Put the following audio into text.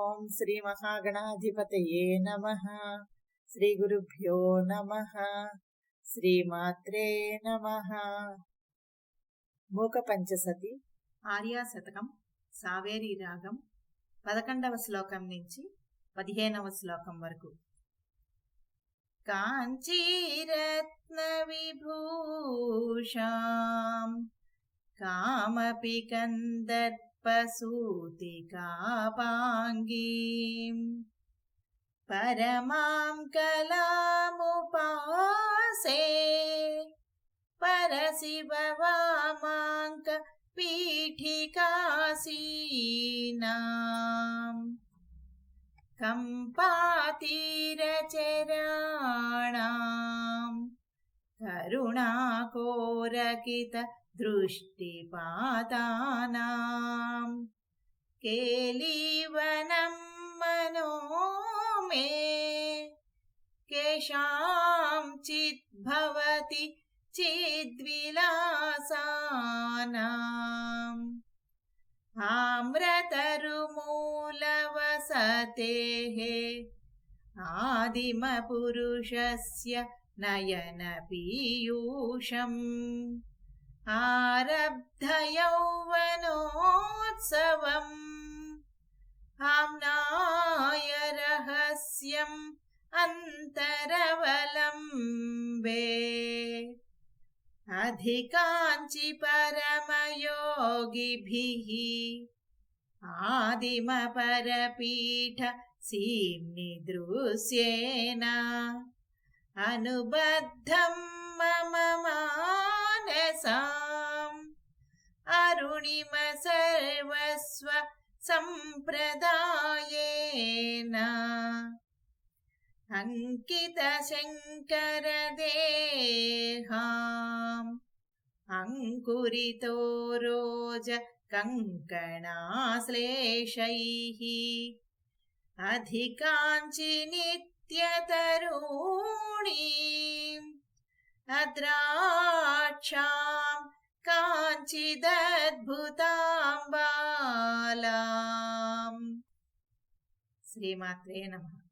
ఓం శ్రీ మహాగణాధిపతయే నమః. శ్రీ గురుభ్యో నమః. శ్రీమాత్రే నమః. మూక పంచసతి ఆర్యా శతకం సావేరి రాగం 11వ శ్లోకం నుంచి 15వ శ్లోకం వరకు. కాంచీరత్న విభూషాం కామపి కందర్పసూతికాపాంగీం పరమాం కలాముపాసే పరశివవామాంక పీఠికాసీనాం కంపాతీరచరాణాం కరుణాకోరకిత దృష్టిపాతానాం కేలీవనం మనో మే కేషాంచిత్ భవతి చిద్విలాసానాం ఆమ్రతరుమూలవసతేః ఆదిమపురుషస్య నయనపీయూషం ఆరబ్ధయౌవనోత్సవం ఆమ్నాయ రహస్యం అంతరవలంబే అధికాంచి పరమయోగిభిః ఆదిమపరపీఠ సీమ్నిదృశ్యేన అనుబద్ధం మమ మానసాం అరుణిమ సర్వస్వ సంప్రదాయేన అంకిత శంకర దేహాం అంకురితో రోజ కంకణాశ్లేషైః అధికాంచి నిత్యతరుణీం అద్రాక్షాం కాంచిదద్భుతాం బాలాం. శ్రీమాత్రే నమః.